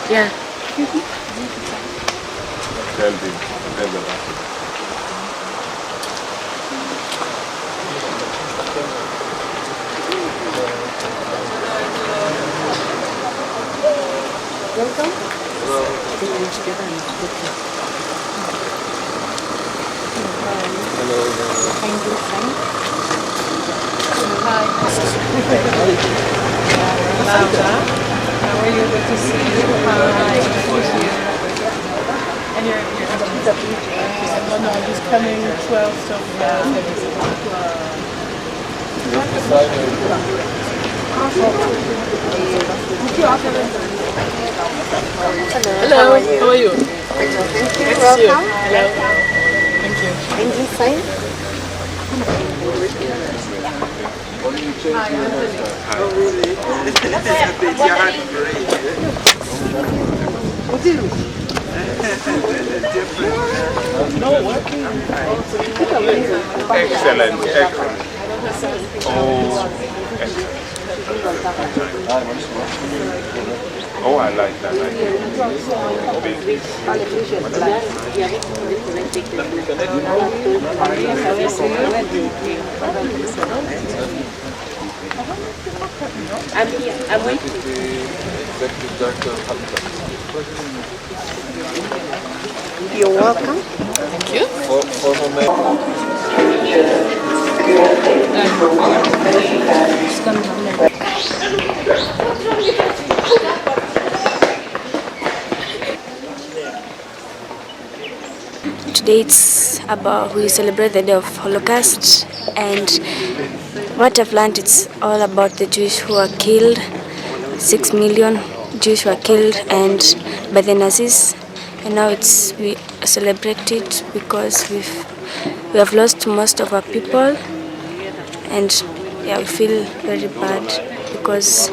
Yeah. Welcome. Hello. Thank you. Hi. How are you? Good to see you. Hi. And you're no, he's coming 12th of Hello. How are you? Thank you. Nice to see you. Welcome. Hello. Thank you. And this side? Excellent, excellent. Oh, I like that. I'm here. I'm waiting. You're welcome. Thank you. Today it's about, we celebrate the day of Holocaust, and what I've learned, it's all about the Jewish who were killed. 6 million Jews were killed and by the Nazis, and now we celebrate it because we have lost most of our people, and yeah, we feel very bad because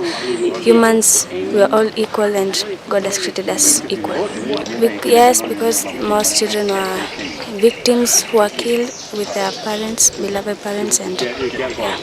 humans, we are all equal and God has created us equal. Yes, because most children were victims who were killed with their parents, beloved parents, and yeah.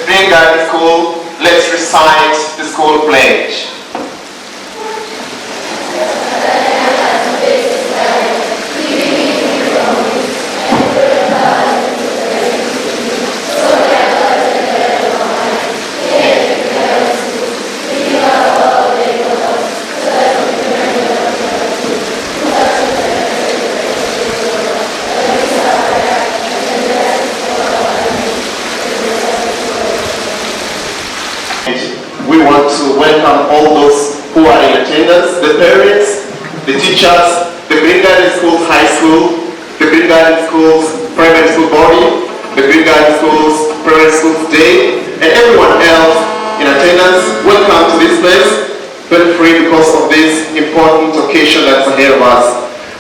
Being God is cool. Let's receive. recite the school pledge. We want to welcome all those who are in attendance, the parents, the teachers, the Green Garden Schools High School, the Green Garden Schools Primary School Body, the Green Garden Schools Primary Schools Day, and everyone else in attendance. Welcome to this place. Feel free because of this important occasion that's ahead of us.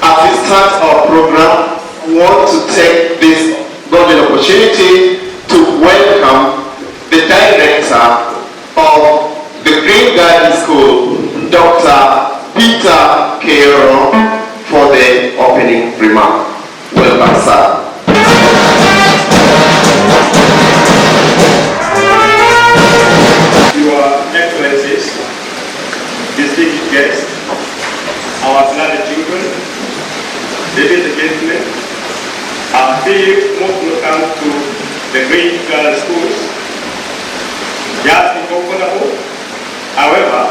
As we start our program, we want to take this golden opportunity to welcome the director of the Green Garden School, Dr. Peter Keiro, for the opening remark. Welcome, sir. Your Excellencies, distinguished guests, our beloved children, ladies and gentlemen, I feel most welcome to the Green Garden Schools. Just be comfortable. However,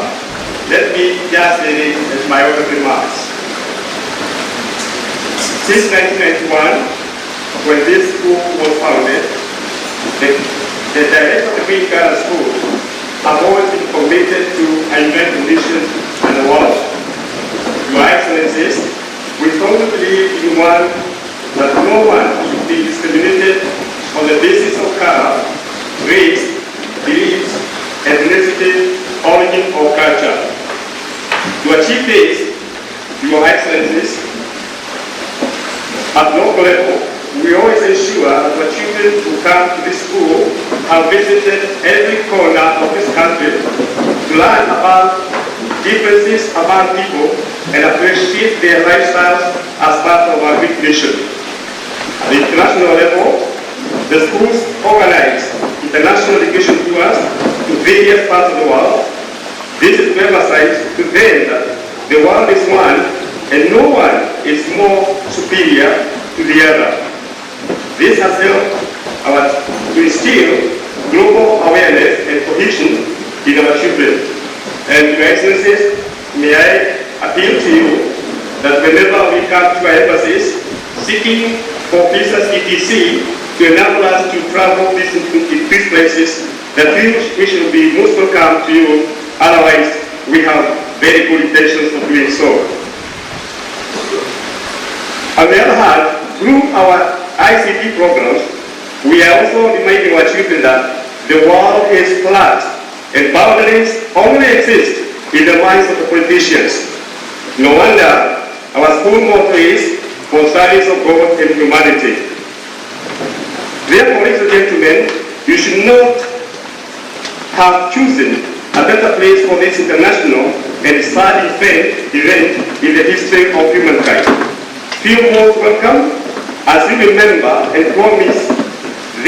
let me just say this as my own remarks. Since 1991, when this school was founded, the director of the Green Garden School have always been committed to environmental conditions and the world. Your Excellencies, we strongly believe in one, that no one should be discriminated on the basis of color, race, beliefs, ethnicity, origin, or culture. To achieve this, Your Excellencies, at local level, we always ensure that our children who come to this school have visited every corner of this country to learn about differences among people and appreciate their lifestyles as part of our big mission. At the international level, the schools organize international education tours to various parts of the world. This is to emphasize to them that the world is one and no one is more superior to the other. This has helped to instill global awareness and cohesion in our children. And Your Excellencies, may I appeal to you that whenever we come to our embassies seeking for visas etc. to enable us to travel in these places, that we should be most welcome to you. Otherwise, we have very good intentions of doing so. On the other hand, through our ICT programs, we are also reminding our children that the world is flat and boundaries only exist in the minds of the politicians. No wonder our school motto is for studies of God and humanity. Therefore, ladies and gentlemen, you should not have chosen a better place for this international and sad event in the history of humankind. Feel most welcome as we remember and promise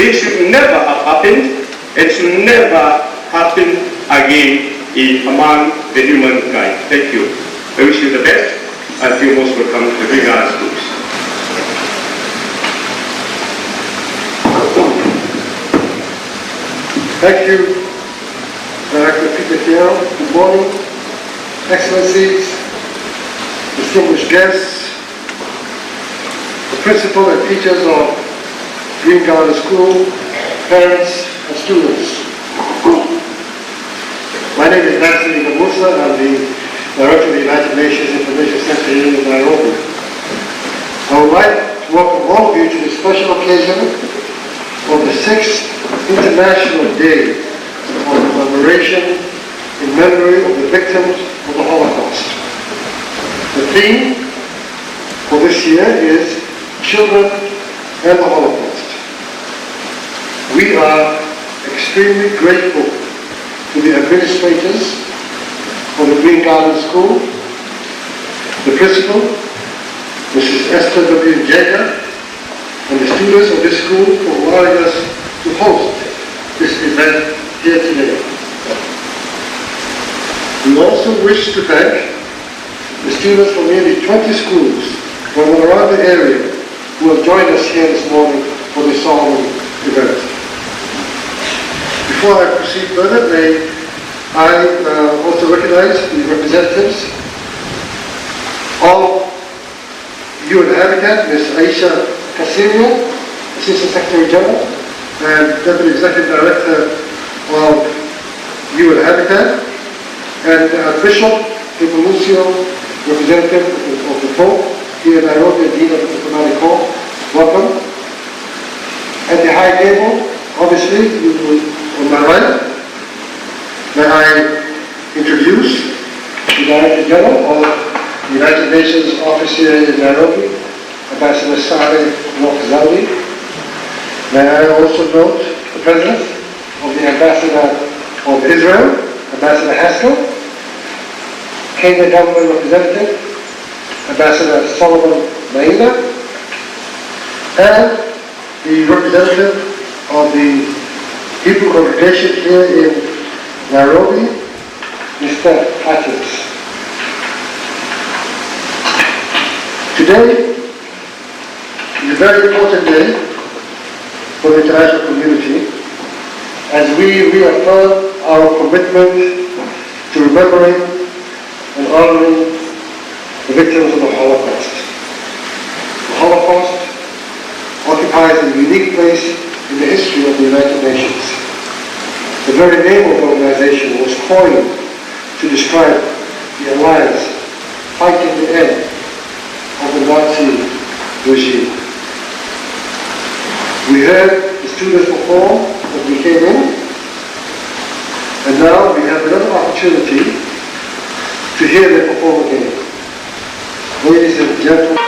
this should never have happened and should never happen again among the humankind. Thank you. I wish you the best and feel most welcome to the Green Garden Schools. Thank you, Director Peter Keiro. Good morning, Excellencies, distinguished guests, the principal and teachers of Green Garden School, parents and students. My name is Anthony Gamusa. I'm the Director of the United Nations Information Center here in Nairobi. I would like to welcome all of you to this special occasion of the 6th International Day of Commemoration in memory of the victims of the Holocaust. The theme for this year is Children and the Holocaust. We are extremely grateful to the administrators of the Green Garden School, the principal, Mrs. Esther W. Njega, and the students of this school for allowing us to host this event here today. We also wish to thank the students from nearly 20 schools from around the area who have joined us here this morning for this solemn event. Before I proceed further, may I also recognize the representatives of UN Habitat, Ms. Aisha Kasiria, Assistant Secretary General and Deputy Executive Director of UN Habitat, and Bishop Lucio, representative of the Pope here in Nairobi, Dean of the Diplomatic Corps. Welcome. At the high table, obviously, on my right, may I introduce the Director General of the United Nations Office here in Nairobi, Ambassador Saleh Mokzali. May I also note the presence of the Ambassador of Israel, Ambassador Haskell, Kenya Government Representative, Ambassador Solomon Maina, and the representative of the Hebrew congregation here in Nairobi, Mr. Atkins. Today is a very important day for the international community as we reaffirm our commitment to remembering and honoring the victims of the Holocaust. The Holocaust occupies a unique place in the history of the United Nations. The very name of the organization was coined to describe the alliance fighting the end of the Nazi regime. We heard the students perform as we came in, and now we have another opportunity to hear them perform again. Ladies and gentlemen.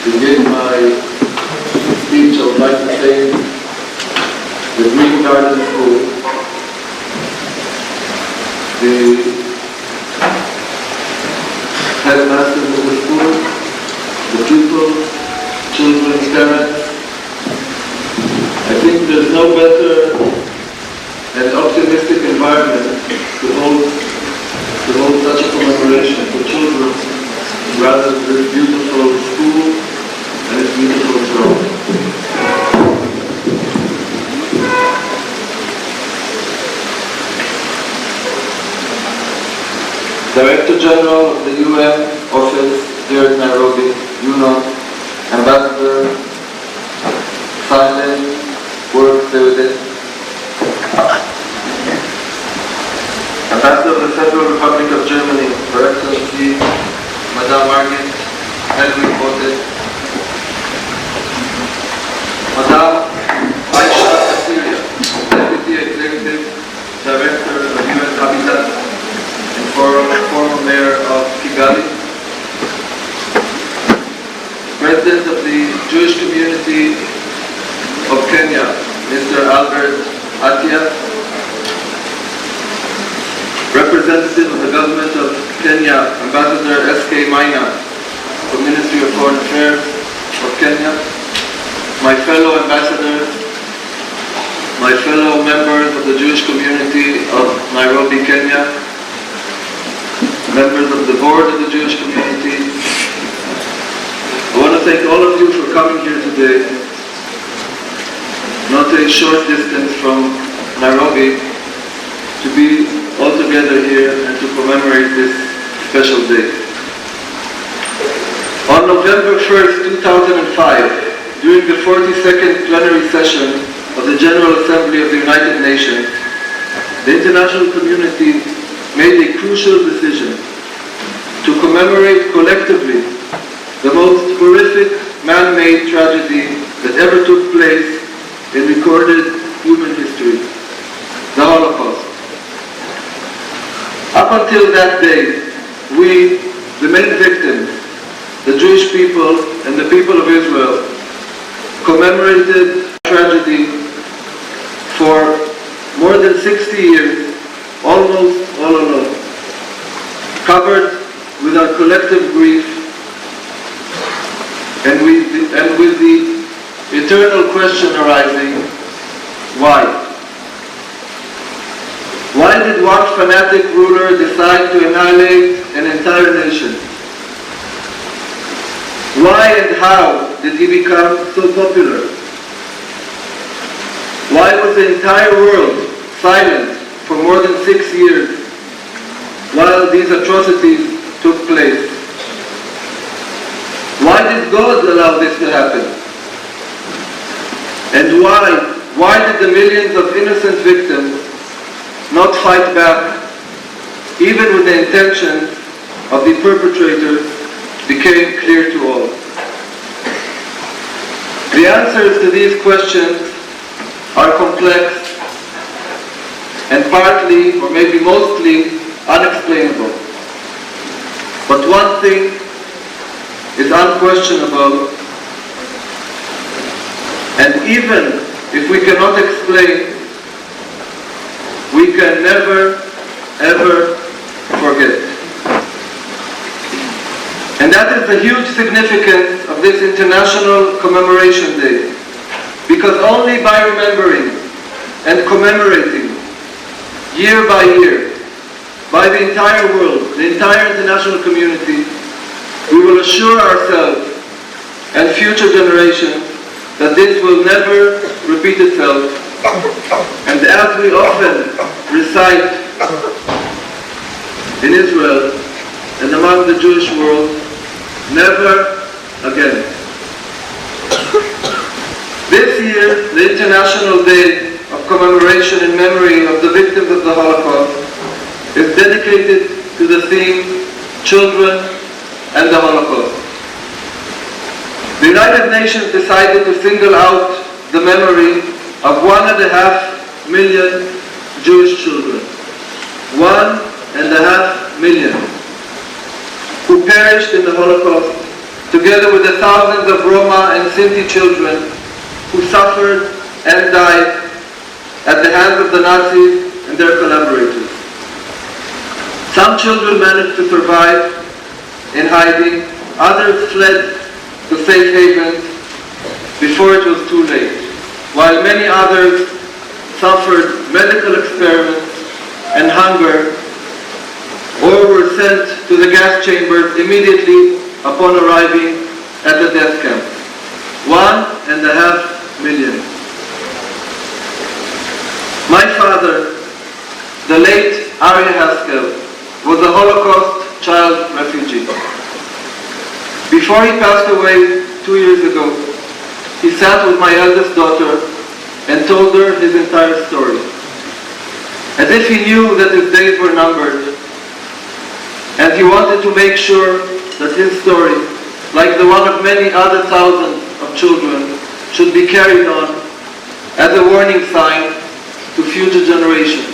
begin my speech, I would like to thank the Green Garden School, the headmasters of the school, the pupils, children, parents. I think there's no better and optimistic environment to hold such a commemoration for children rather than this beautiful school and its beautiful surroundings. Director General of the UN office here in Nairobi, Ambassador Silent work with it. Ambassador of the Federal Republic of Germany, Her Excellency Madame Margit Helwig Bote, Madame Aisha Cecilia, Deputy Executive Director of UN Habitat and former Mayor of Kigali, President of the Jewish Community of Kenya, Mr. Albert Atia, Representative of the Government of Kenya, Ambassador S.K. Maina, the Ministry of Foreign Affairs of Kenya, my fellow ambassadors, my fellow members of the Jewish community of Nairobi, Kenya, members of the board of the Jewish community. I want to thank all of you for coming here today, not a short distance from Nairobi, to be all together here and to commemorate this special day. On November 1st, 2005, during the 42nd plenary session of the General Assembly of the United Nations, the international community made a crucial decision to commemorate collectively the most horrific man-made tragedy that ever took place in recorded human history, the Holocaust. Up until that day, we, the main victims, the Jewish people and the people of Israel, commemorated tragedy for more than 60 years, almost all alone, covered with our collective grief and with the eternal question arising, why? Why did one fanatic ruler decide to annihilate an entire nation? Why and how did he become so popular? Why was the entire world silent for more than 6 years while these atrocities took place? Why did God allow this to happen? And why did the millions of innocent victims not fight back, even when the intentions of the perpetrators became clear to all? The answers to these questions are complex and partly, or maybe mostly, unexplainable. But one thing is unquestionable, and even if we cannot explain, we can never, ever forget. And that is the huge significance of this International Commemoration Day, because only by remembering and commemorating year by year, by the entire world, the entire international community, we will assure ourselves and future generations that this will never repeat itself. And as we often recite in Israel and among the Jewish world, never again. This year, the International Day of Commemoration in memory of the victims of the Holocaust is dedicated to the theme, Children and the Holocaust. The United Nations decided to single out the memory of 1.5 million Jewish children. 1.5 million who perished in the Holocaust together with the thousands of Roma and Sinti children who suffered and died at the hands of the Nazis and their collaborators. Some children managed to survive in hiding, others fled to safe havens before it was too late, while many others suffered medical experiments and hunger or were sent to the gas chambers immediately upon arriving at the death camp. 1.5 million. My father, the late Aryeh Haskell, was a Holocaust child refugee. Before he passed away 2 years ago, he sat with my eldest daughter and told her his entire story, as if he knew that his days were numbered, and he wanted to make sure that his story, like the one of many other thousands of children, should be carried on as a warning sign to future generations.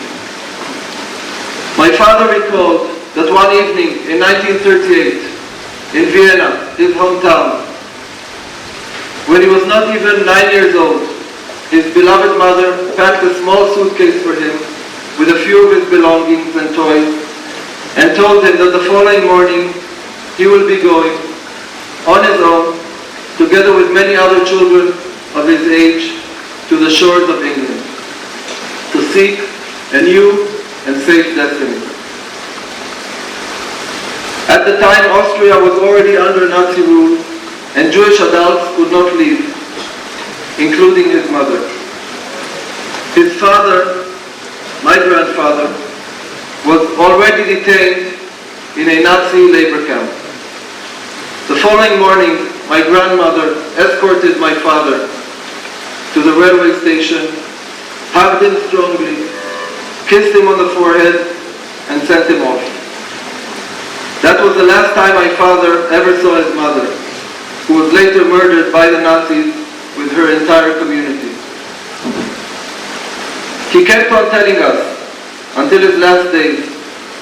My father recalled that one evening in 1938, in Vienna, his hometown, when he was not even 9 years old, his beloved mother packed a small suitcase for him with a few of his belongings and toys, and told him that the following morning he will be going on his own, together with many other children of his age, to the shores of England, to seek a new and safe destiny. At the time, Austria was already under Nazi rule, and Jewish adults could not leave, including his mother. His father, my grandfather, was already detained in a Nazi labor camp. The following morning, my grandmother escorted my father to the railway station, hugged him strongly, kissed him on the forehead, and sent him off. That was the last time my father ever saw his mother, who was later murdered by the Nazis with her entire community. He kept on telling us, until his last days,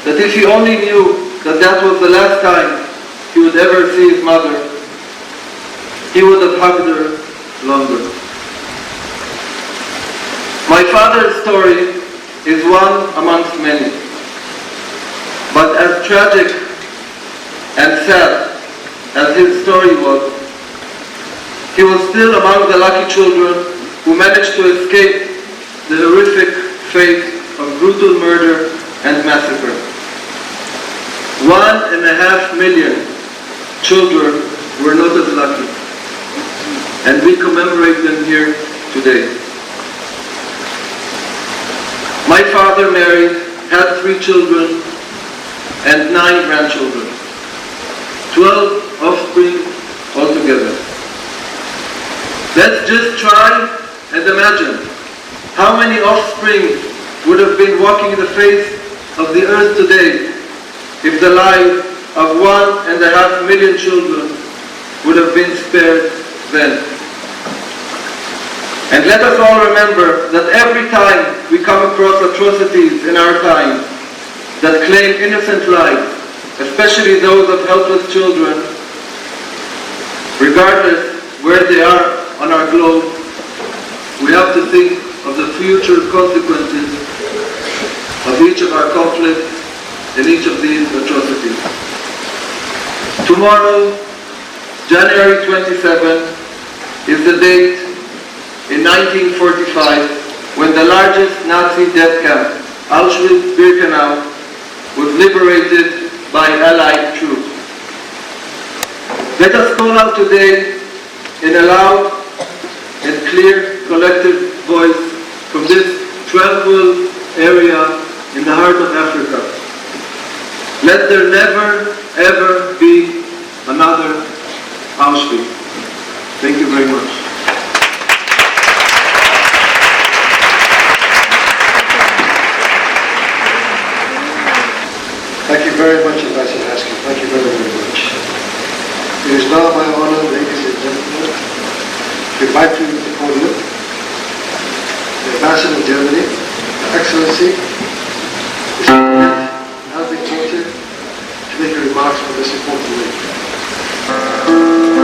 that if he only knew that that was the last time he would ever see his mother, he would have hugged her longer. My father's story is one amongst many, but as tragic and sad as his story was, he was still among the lucky children who managed to escape the horrific fate of brutal murder and massacre. 1.5 million children were not as lucky, and we commemorate them here today. My father married, had 3 children and 9 grandchildren, 12 offspring altogether. Let's just try and imagine how many offspring would have been walking the face of the earth today if the lives of 1.5 million children would have been spared then. And let us all remember that every time we come across atrocities in our time that claim innocent lives, especially those of helpless children, regardless where they are on our globe, we have to think of the future consequences of each of our conflicts and each of these atrocities. Tomorrow, January 27, is the date in 1945 when the largest Nazi death camp, Auschwitz-Birkenau, was liberated by Allied troops. Let us call out today in a loud and clear collective voice from this tranquil area in the heart of Africa. Let there never, ever be another Auschwitz. Thank you very much. Thank you very much, Ambassador Haskell. Thank you very, very much. It is now my honor, ladies and gentlemen, to invite you to the podium the Ambassador of Germany, Her Excellency, Mr. Albert Porter, to make remarks on this important week.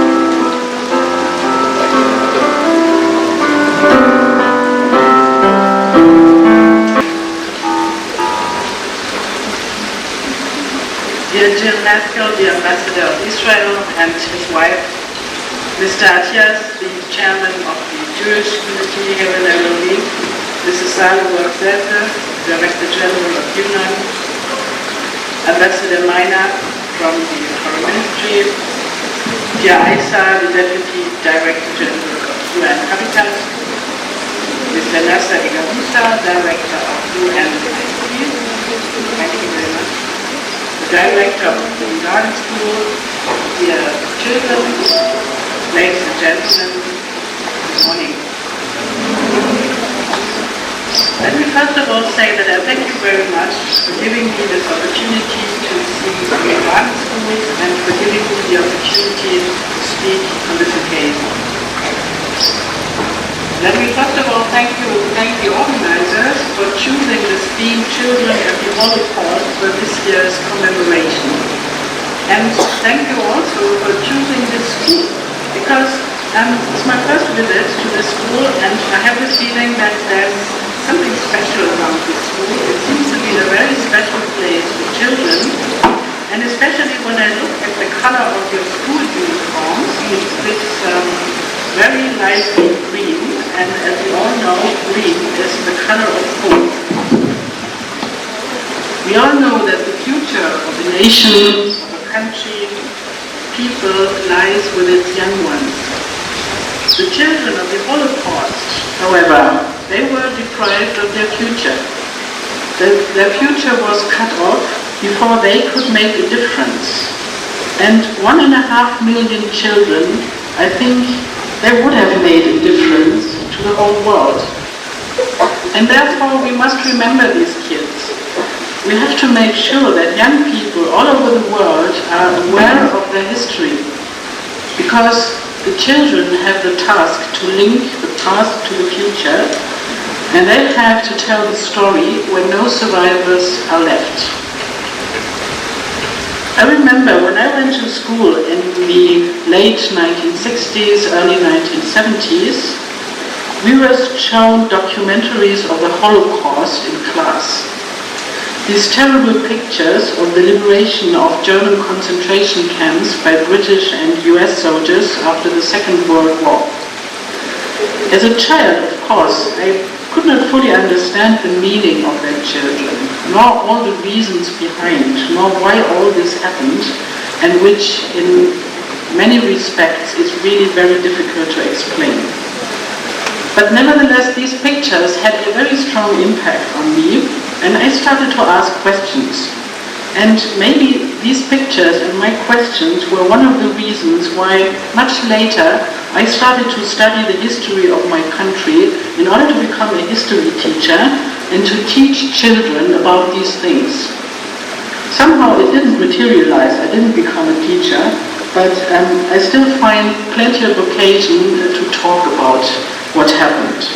Jill Haskell, the ambassador of Israel, and his wife, Mr. Atias, the chairman of the Jewish community here in Nairobi, Mrs. Salo Workzette, Director General of UNAN, Ambassador Maina from the Foreign Ministry, Dia Aisa, the Deputy Director General of UN Habitat, Mr. Nasser Igabusa, Director of UNICE, thank you very much, the Director of the Garden School, dear children, ladies and gentlemen, good morning. Let me first of all say that I thank you very much for giving me this opportunity to see the garden schools and for giving me the opportunity to speak on this occasion. Let me first of all thank the organizers for choosing this theme, Children of the Holocaust, for this year's commemoration. And thank you also for choosing this school, because it's my first visit to this school and I have this feeling that there's something special about this school. It seems to be a very special place for children, and especially when I look at the color of your school uniforms, it's this very lively green, and as we all know, green is the color of hope. We all know that the future of a nation, of a country, people lies with its young ones. The children of the Holocaust, however, they were deprived of their future. Their future was cut off before they could make a difference. And 1.5 million children, I think, they would have made a difference to the whole world. And therefore, we must remember these kids. We have to make sure that young people all over the world are aware of their history, because the children have the task to link the past to the future, and they have to tell the story when no survivors are left. I remember when I went to school in the late 1960s, early 1970s, we were shown documentaries of the Holocaust in class. These terrible pictures of the liberation of German concentration camps by British and US soldiers after the Second World War. As a child, of course, I could not fully understand the meaning of their children, nor all the reasons behind, nor why all this happened, and which in many respects is really very difficult to explain. But nevertheless, these pictures had a very strong impact on me, and I started to ask questions. And maybe these pictures and my questions were one of the reasons why much later I started to study the history of my country in order to become a history teacher and to teach children about these things. Somehow it didn't materialize, I didn't become a teacher, but I still find plenty of occasion to talk about what happened.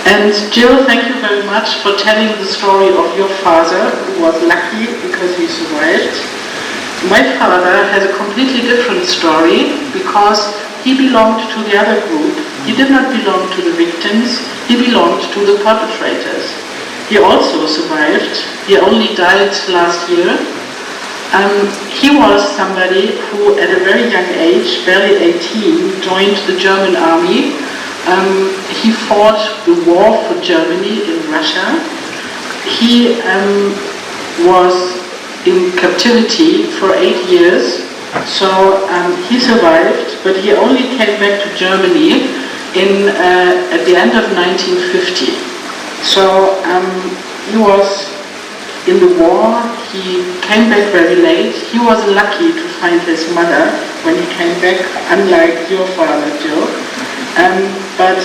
And Jill, thank you very much for telling the story of your father, who was lucky because he survived. My father has a completely different story because he belonged to the other group. He did not belong to the victims, he belonged to the perpetrators. He also survived. He only died last year. He was somebody who at a very young age, barely 18, joined the German army. He fought the war for Germany in Russia. He was in captivity for 8 years, so he survived, but he only came back to Germany at the end of 1950. So he was in the war, he came back very late. He was lucky to find his mother when he came back, unlike your father, Joe. But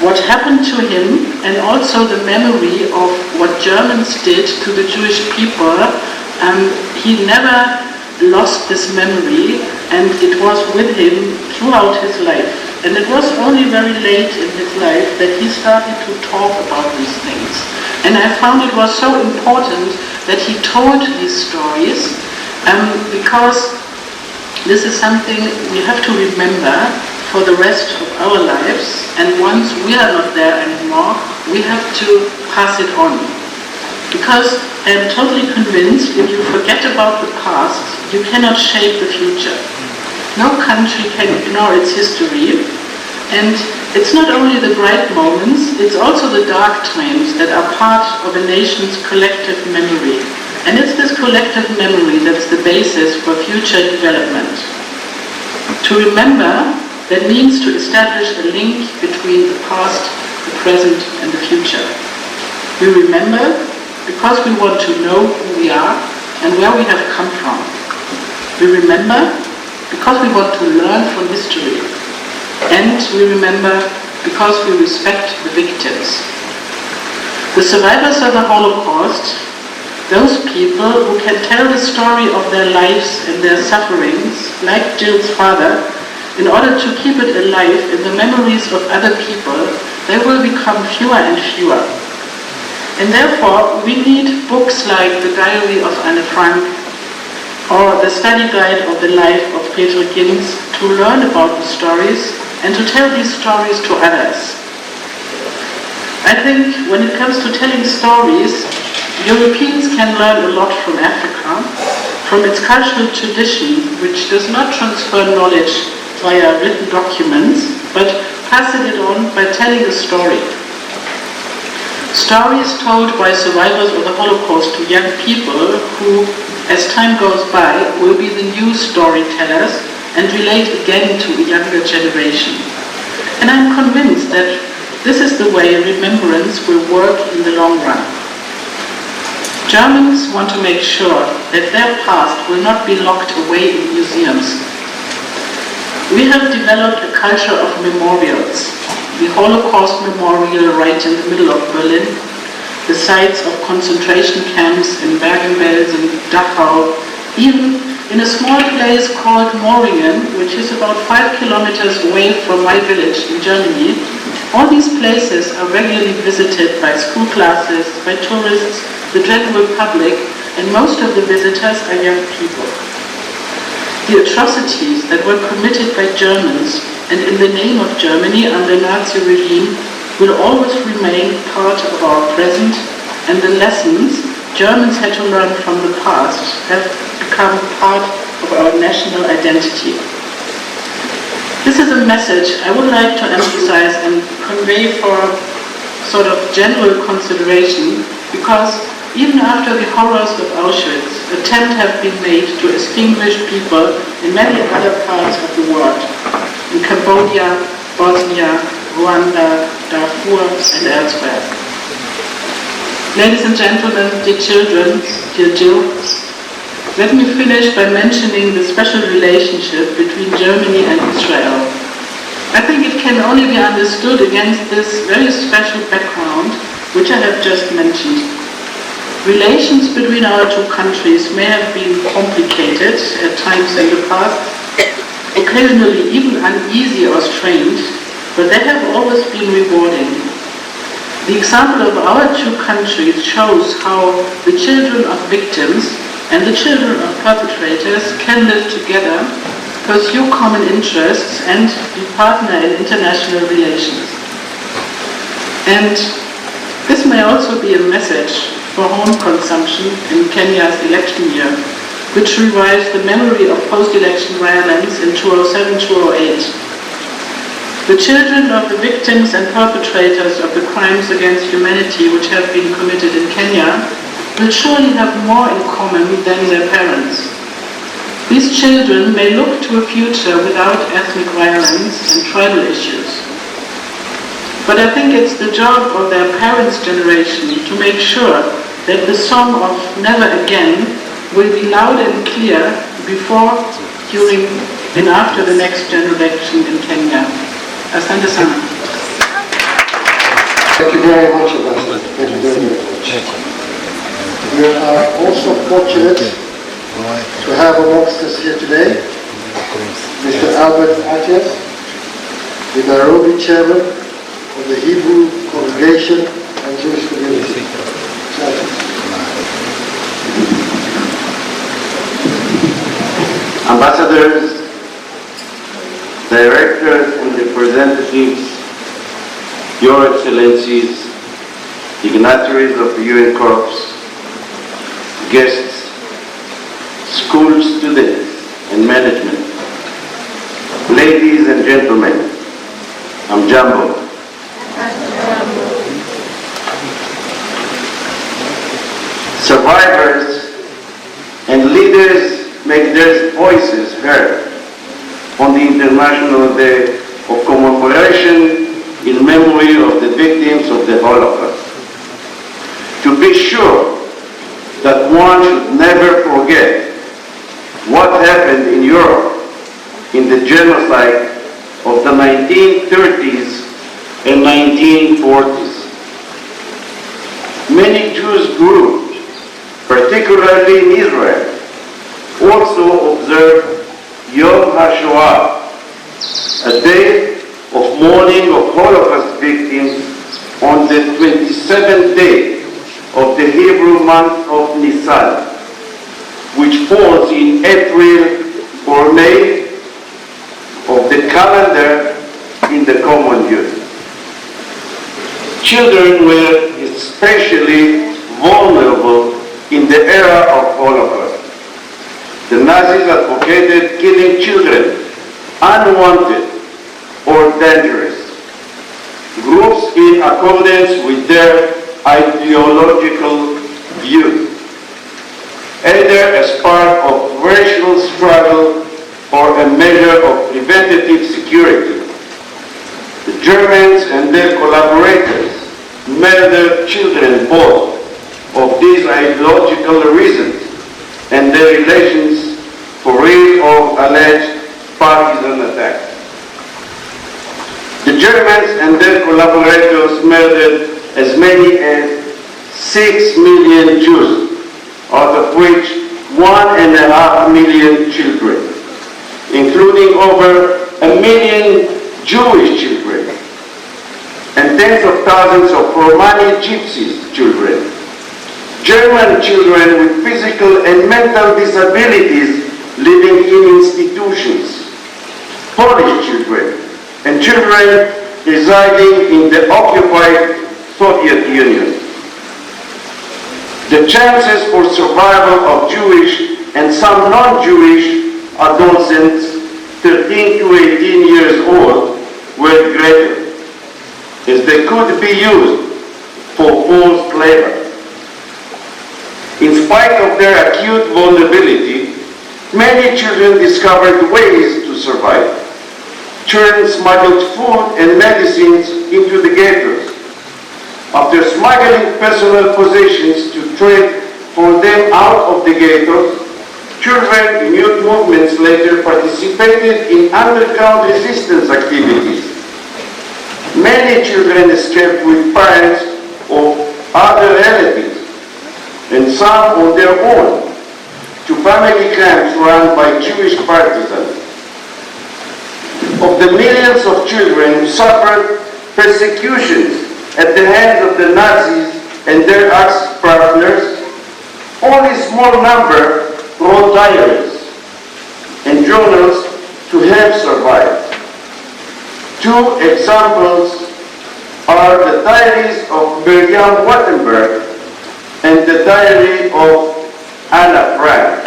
what happened to him, and also the memory of what Germans did to the Jewish people, he never lost this memory, and it was with him throughout his life. And it was only very late in his life that he started to talk about these things. And I found it was so important that he told these stories, because this is something we have to remember for the rest of our lives, and once we are not there anymore, we have to pass it on. Because I am totally convinced if you forget about the past, you cannot shape the future. No country can ignore its history, and it's not only the bright moments, it's also the dark times that are part of a nation's collective memory. And it's this collective memory that's the basis for future development. To remember, that means to establish a link between the past, the present, and the future. We remember because we want to know who we are and where we have come from. We remember because we want to learn from history. And we remember because we respect the victims. The survivors of the Holocaust, those people who can tell the story of their lives and their sufferings, like Jill's father, in order to keep it alive in the memories of other people, they will become fewer and fewer. And therefore, we need books like The Diary of Anne Frank or the study guide of the life of Peter Ginz to learn about the stories and to tell these stories to others. I think when it comes to telling stories, Europeans can learn a lot from Africa, from its cultural tradition, which does not transfer knowledge via written documents, but passing it on by telling a story. Stories told by survivors of the Holocaust to young people who, as time goes by, will be the new storytellers and relate again to a younger generation. And I'm convinced that this is the way remembrance will work in the long run. Germans want to make sure that their past will not be locked away in museums. We have developed a culture of memorials. The Holocaust Memorial right in the middle of Berlin, the sites of concentration camps in Bergen-Belsen, Dachau, even in a small place called Moringen, which is about 5 kilometers away from my village in Germany. All these places are regularly visited by school classes, by tourists, the general public, and most of the visitors are young people. The atrocities that were committed by Germans and in the name of Germany under Nazi regime will always remain part of our present, and the lessons Germans had to learn from the past have become part of our national identity. This is a message I would like to emphasize and convey for sort of general consideration, because even after the horrors of Auschwitz, attempts have been made to extinguish people in many other parts of the world, in Cambodia, Bosnia, Rwanda, Darfur, and elsewhere. Ladies and gentlemen, dear children, dear Jill, let me finish by mentioning the special relationship between Germany and Israel. I think it can only be understood against this very special background, which I have just mentioned. Relations between our two countries may have been complicated at times in the past, occasionally even uneasy or strange, but they have always been rewarding. The example of our two countries shows how the children of victims and the children of perpetrators can live together, pursue common interests, and be partner in international relations. And this may also be a message for home consumption in Kenya's election year, which revives the memory of post-election violence in 2007-2008. The children of the victims and perpetrators of the crimes against humanity which have been committed in Kenya will surely have more in common than their parents. These children may look to a future without ethnic violence and tribal issues. But I think it's the job of their parents' generation to make sure that the song of Never Again will be loud and clear before, during, and after the next general election in Kenya. Asante sana. Thank you very much, Ambassador. Thank you very much. We are also fortunate to have amongst us here today Mr. Albert Atias, the Nairobi chairman of the Hebrew Congregation and Jewish Community. Ambassadors, directors and representatives, Your Excellencies, dignitaries of the UN Corps, guests, school students and management, ladies and gentlemen, I'm Jumbo. Survivors and leaders make their voices heard on the International Day of Commemoration in memory of the victims of the Holocaust. To be sure that one should never forget what happened in Europe in the genocide of the 1930s and 1940s. Many Jews groups, particularly in Israel, also observe Yom HaShoah, a day of mourning of Holocaust victims on the 27th day of the Hebrew month of Nisan, which falls in April or May of the calendar in the common year. Children were especially vulnerable in the era of Holocaust. The Nazis advocated killing children, unwanted or dangerous. Groups in accordance with their ideological views, either as part of racial struggle or a measure of preventative security. The Germans and their collaborators murdered children both of these ideological reasons and their relations for real or alleged partisan attacks. The Germans and their collaborators murdered as many as 6 million Jews, out of which 1.5 million children, including over 1 million Jewish children, and tens of thousands of Romani Gypsies children. German children with physical and mental disabilities living in institutions, Polish children, and children residing in the occupied Soviet Union. The chances for survival of Jewish and some non-Jewish adolescents 13 to 18 years old were greater, as they could be used for forced labor. In spite of their acute vulnerability, many children discovered ways to survive. Children smuggled food and medicines into the ghettos. After smuggling personal possessions to trade for them out of the ghettos, children in youth movements later participated in underground resistance activities. Many children escaped with parents or other relatives, and some on their own, to family camps run by Jewish partisans. Of the millions of children who suffered persecutions at the hands of the Nazis and their Axis partners, only a small number wrote diaries and journals to help survive. Two examples are the diaries of Miriam Wattenberg and the diary of Anna Frank.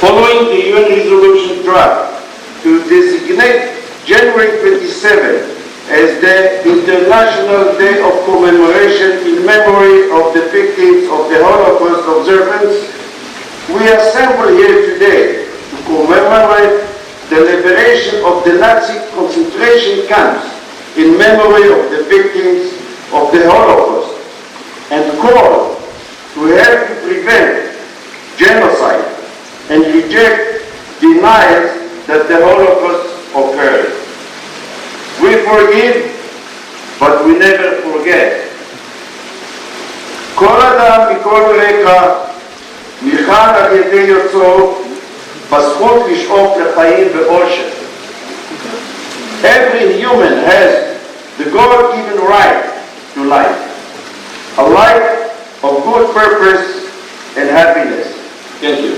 Following the UN resolution draft to designate January 27 as the International Day of Commemoration in memory of the victims of the Holocaust observance, we assemble here today to commemorate the liberation of the Nazi concentration camps in memory of the victims of the Holocaust, and call to help to prevent genocide and reject denials that the Holocaust occurred. We forgive, but we never forget. כל אדם מכל רקע ניחן על ידי יוצאו בזכות לשאוף לחיים ואושר. Every human has the God-given right to life, a life of good purpose and happiness. Thank you.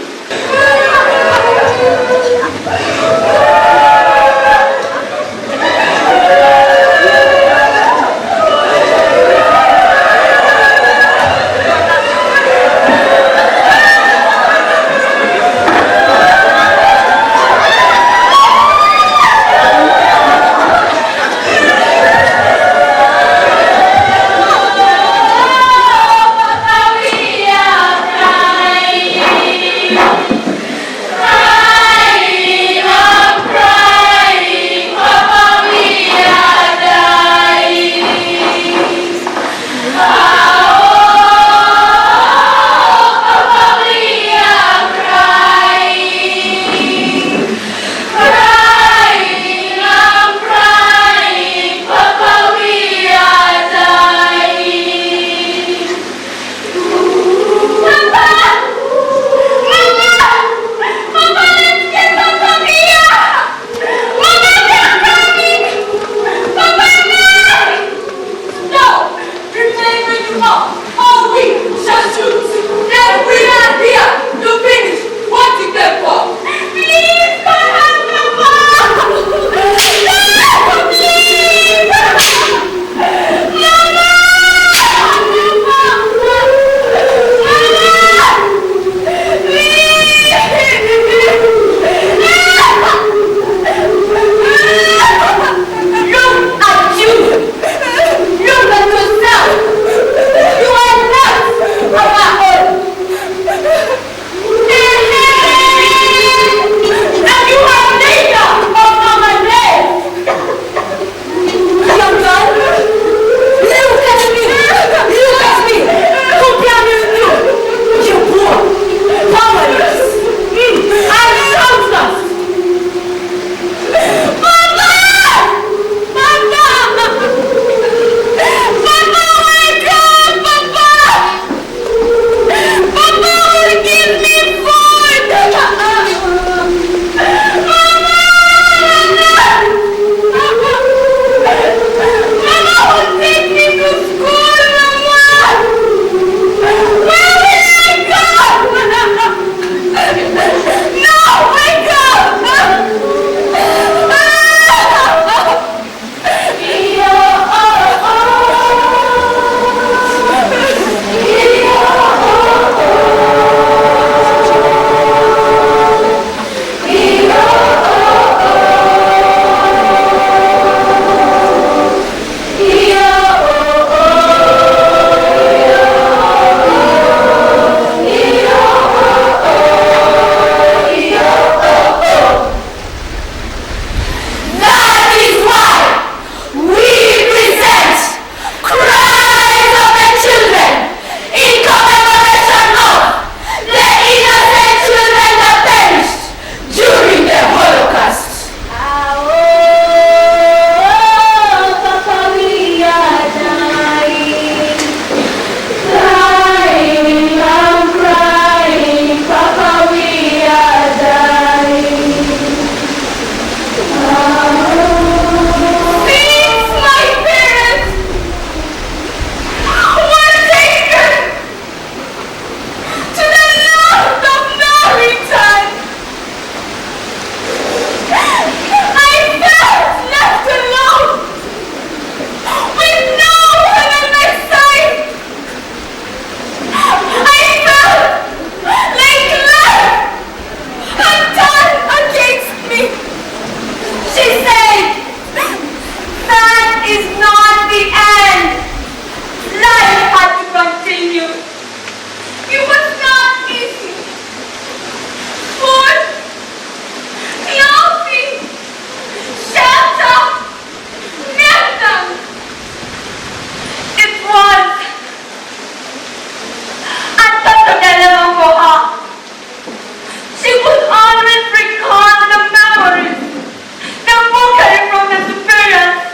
is not the end. Life had to continue. It was not easy. Food, clothing, shelter, nothing. It was a total dilemma for her. She would always recall the memories, the mockery from the superiors,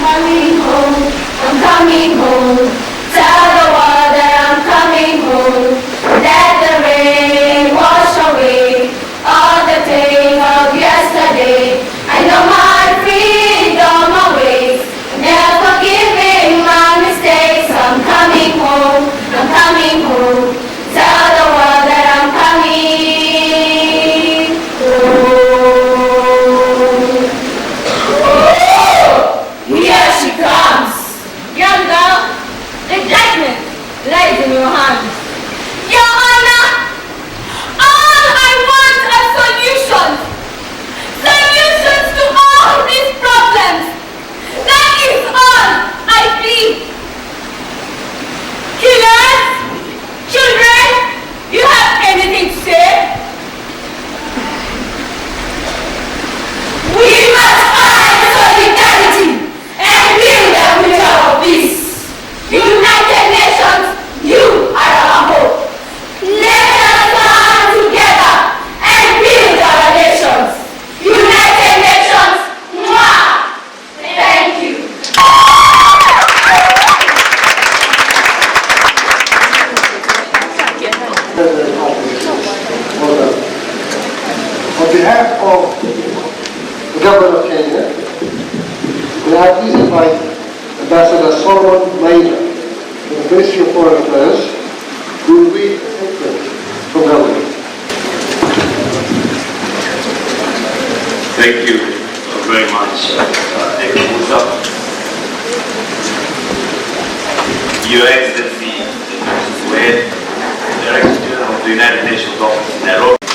coming home, I'm coming home. Tell the world that I'm coming home. Let the rain wash away all the pain of yesterday. I know my freedom awaits, never forgiving my mistakes. I'm coming home, I'm coming home. Tell the world that I'm coming home. Oh, here she comes. Young girl, the judgment lies in your hands. Your Honor, all I want are solutions. Solutions to all these problems. That is all I plead. Killers, children, you have anything to say? We must find solidarity and build a future of peace. United Nations, you are our hope. Let us come together and build our nations. United Nations, mwah! Thank you. On behalf of the government of Kenya, may I please invite Ambassador Solomon Maina from the Ministry of Foreign Affairs, who will read a statement from government. Thank you very much, Dr. Musa. Your Excellency, Director General of the United Nations Office in Nairobi,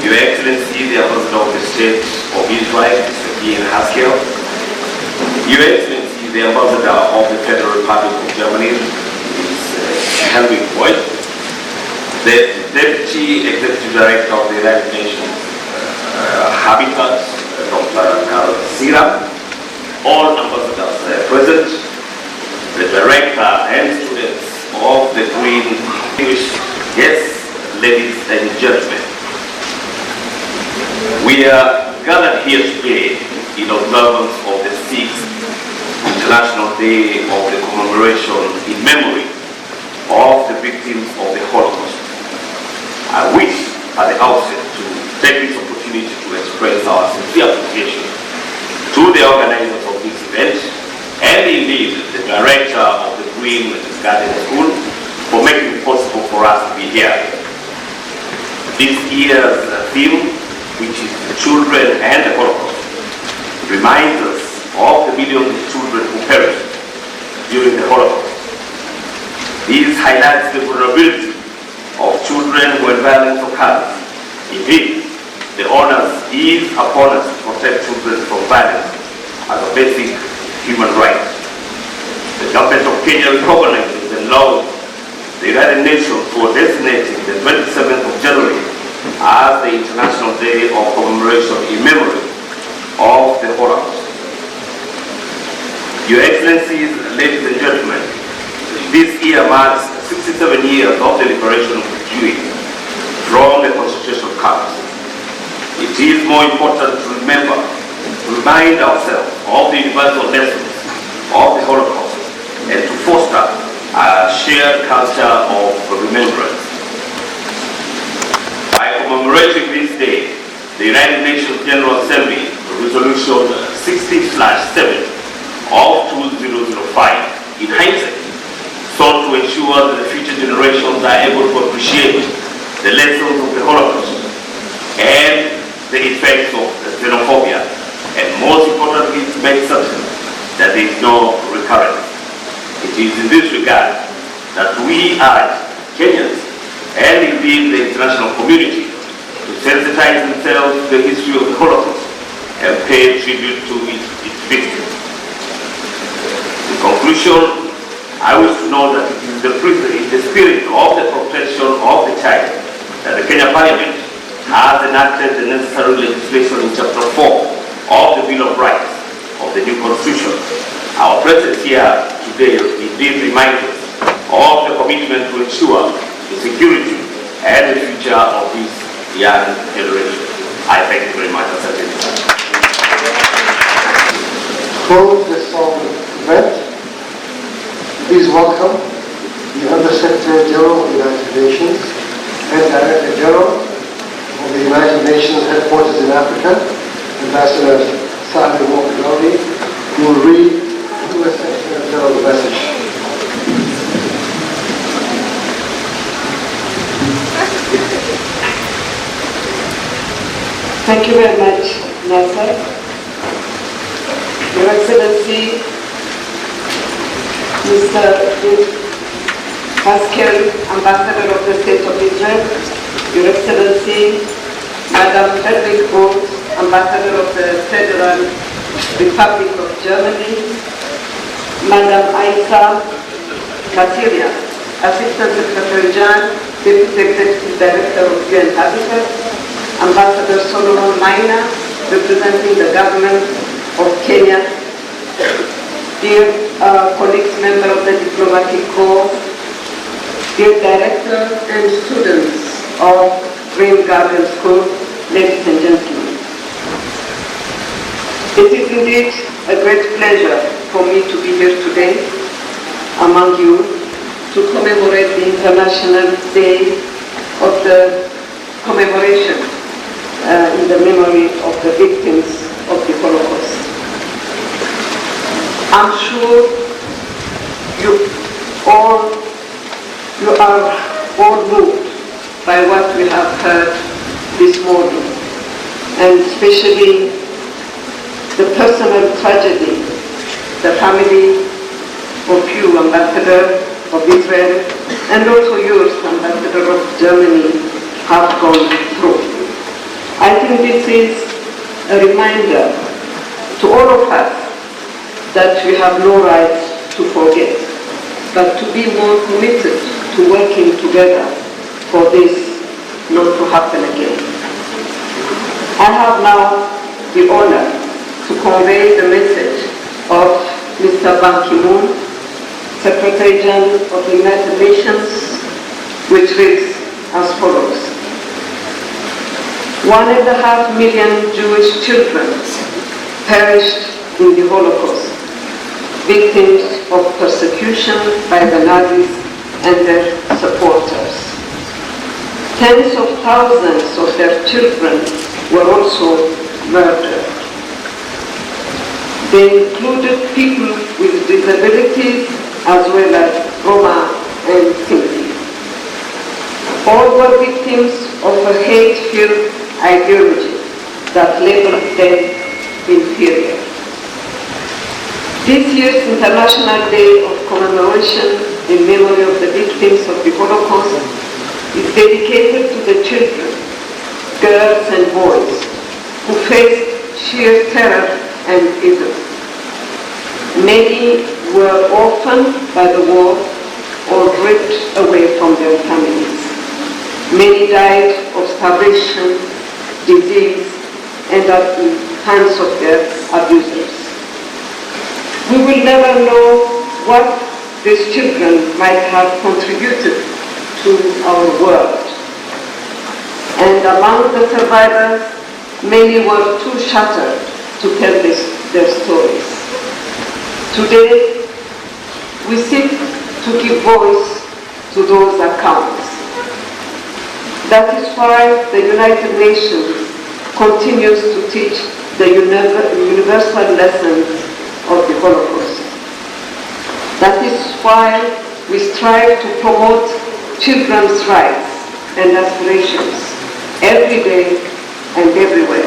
Your Excellency, the Ambassador of the State of Israel, Mr. Ian Haskell, Your Excellency, the Ambassador of the Federal Republic of Germany, Ms. Helmut Boyd, the Deputy Executive Director of the United Nations Habitat, Dr. Carol Sira, all ambassadors present, the Director and students of the Green English, yes, ladies and gentlemen. We are gathered here today in observance of the 6th International Day of the Commemoration in memory of the victims of the Holocaust. I wish at the outset to take this opportunity to express our sincere appreciation to the organizers of this event and indeed the director of the Green Garden School for making it possible for us to be here. This year's theme, which is the children and the Holocaust, reminds us of the millions of children who perished during the Holocaust. This highlights the vulnerability of children when violence occurs. Indeed, the onus is upon us to protect children from violence as a basic human right. The government of Kenya recognizes the law the United Nations for designating the 27th of January as the International Day of Commemoration in memory of the Holocaust. Your Excellencies, ladies and gentlemen, this year marks 67 years of the liberation of the Jews from the concentration camps. It is more important to remind ourselves of the universal lessons of the Holocaust and to foster a shared culture of remembrance. By commemorating this day, the United Nations General Assembly Resolution 60/7 of 2005, in hindsight, sought to ensure that the future generations are able to appreciate the lessons of the Holocaust and the effects of xenophobia, and most importantly, to make certain that there is no recurrence. It is in this regard that we urge Kenyans and indeed the international community to sensitize themselves to the history of the Holocaust and pay tribute to its victims. In conclusion, I wish to know that it is in the spirit of the protection of the child that the Kenya Parliament has enacted the necessary legislation in Chapter 4 of the Bill of Rights of the new Constitution. Our presence here today indeed reminds us of the commitment to ensure the security and the future of this young generation. I thank you very much. close this solemn event, please welcome the Under-Secretary General of the United Nations and Director General of the United Nations Headquarters in Africa, Ambassador Sami Walker-Galdi, who will read the U.S. Secretary General's message. Thank you very much, Nasser. Your Excellency, Mr. Pascal, Ambassador of the State of Israel, Your Excellency, Madam Hedwig Roth, Ambassador of the Federal Republic of Germany, Madam Aisa Katiria, Assistant Secretary General, Deputy Executive Director of UN Habitat, Ambassador Solomon Maina, representing the government of Kenya, dear colleagues, member of the diplomatic corps, dear director and students of Green Garden School, ladies and gentlemen. It is indeed a great pleasure for me to be here today among you to commemorate the International Day of the Commemoration in the memory of the victims of the Holocaust. I'm sure you are all moved by what we have heard this morning, and especially the personal tragedy the family of you, Ambassador of Israel, and also yours, Ambassador of Germany, have gone through. I think this is a reminder to all of us that we have no right to forget, but to be more committed to working together for this not to happen again. I have now the honor to convey the message of Mr. Ban Ki-moon, Secretary General of the United Nations, which reads as follows. 1.5 million Jewish children perished in the Holocaust, victims of persecution by the Nazis and their supporters. Tens of thousands of their children were also murdered. They included people with disabilities as well as Roma and Sinti. All were victims of a hate-filled ideology that labeled them inferior. This year's International Day of Commemoration in memory of the victims of the Holocaust is dedicated to the children, girls and boys who faced sheer terror and evil. Many were orphaned by the war or ripped away from their families. Many died of starvation, disease, and at the hands of their abusers. We will never know what these children might have contributed to our world. And among the survivors, many were too shattered to tell their stories. Today, we seek to give voice to those accounts. That is why the United Nations continues to teach the universal lessons of the Holocaust. That is why we strive to promote children's rights and aspirations every day and everywhere.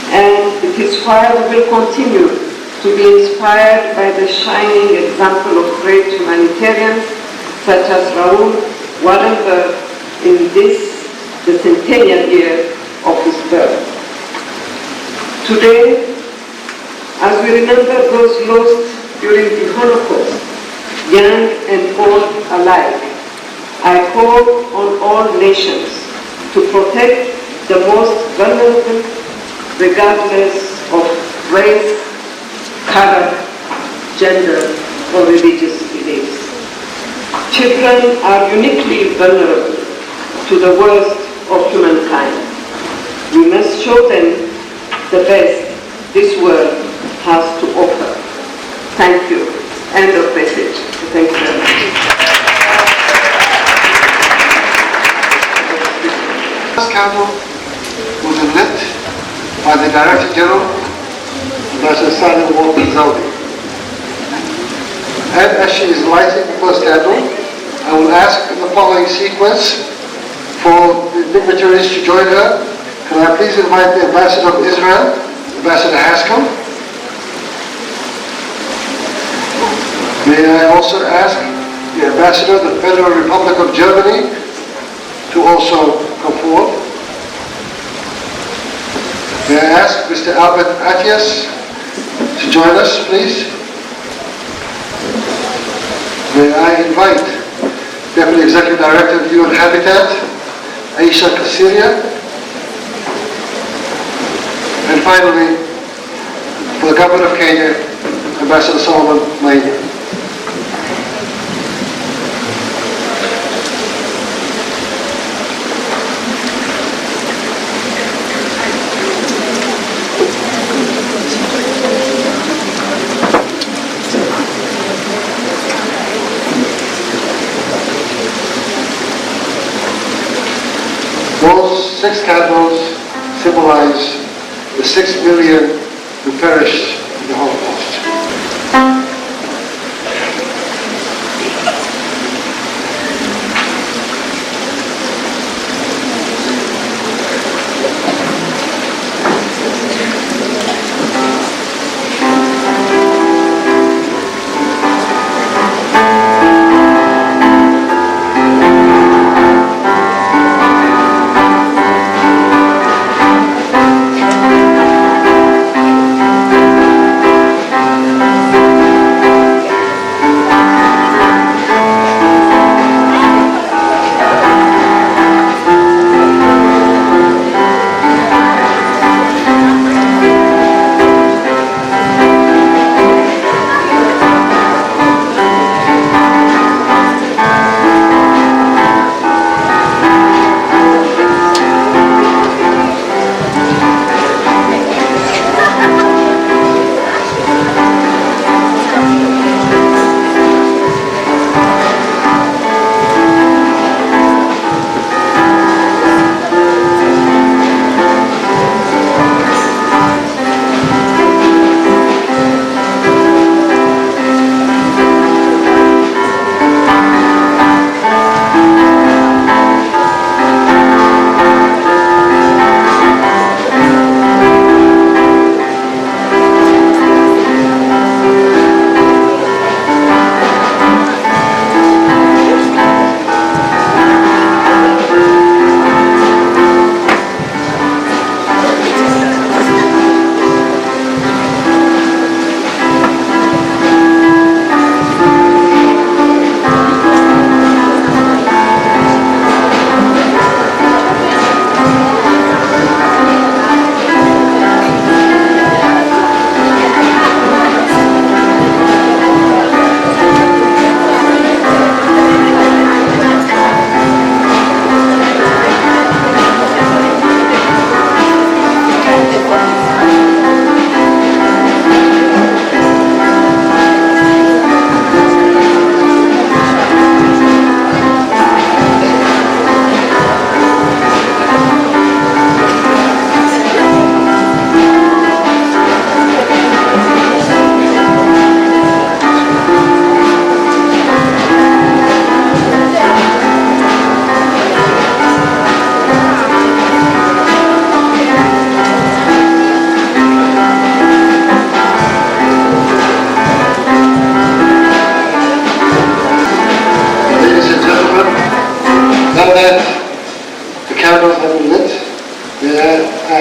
And it is why we will continue to be inspired by the shining example of great humanitarians such as Raoul Wallenberg in this, the centennial year of his birth. Today, as we remember those lost during the Holocaust, young and old alike, I call on all nations to protect the most vulnerable regardless of race, color, gender, or religious beliefs. Children are uniquely vulnerable to the worst of humankind. We must show them the best this world has to offer. Thank you. End of message. Thank you very much. This candle was lit by the Director General, Ambassador Salim Walker Zawdi. And as she is lighting the first candle, I will ask in the following sequence for the dignitaries to join her. Can I please invite the Ambassador of Israel, Ambassador Haskell? May I also ask the Ambassador of the Federal Republic of Germany to also come forward? May I ask Mr. Albert Atias to join us, please? May I invite Deputy Executive Director of UN Habitat, Aisha Kasiria? And finally, for the Government of Kenya, Ambassador Solomon Maina. Those 6 candles symbolize the 6 million who perished in the Holocaust.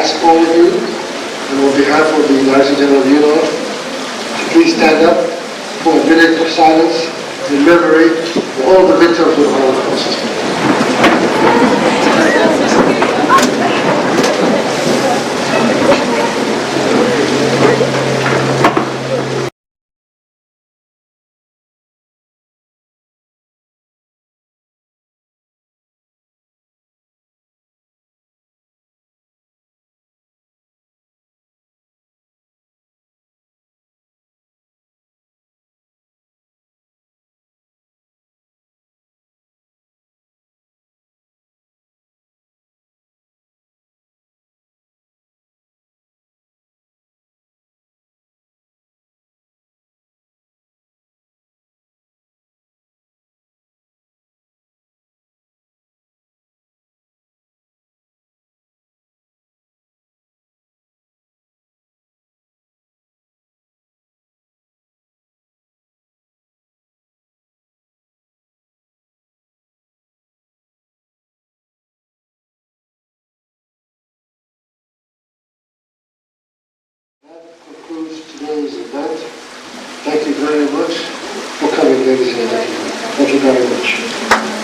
ask all of you, and on behalf of the Director General of UNO, to please stand up for a minute of silence in memory of all the victims of the Holocaust. That concludes today's event. Thank you very much for coming, ladies and gentlemen. Thank you very much.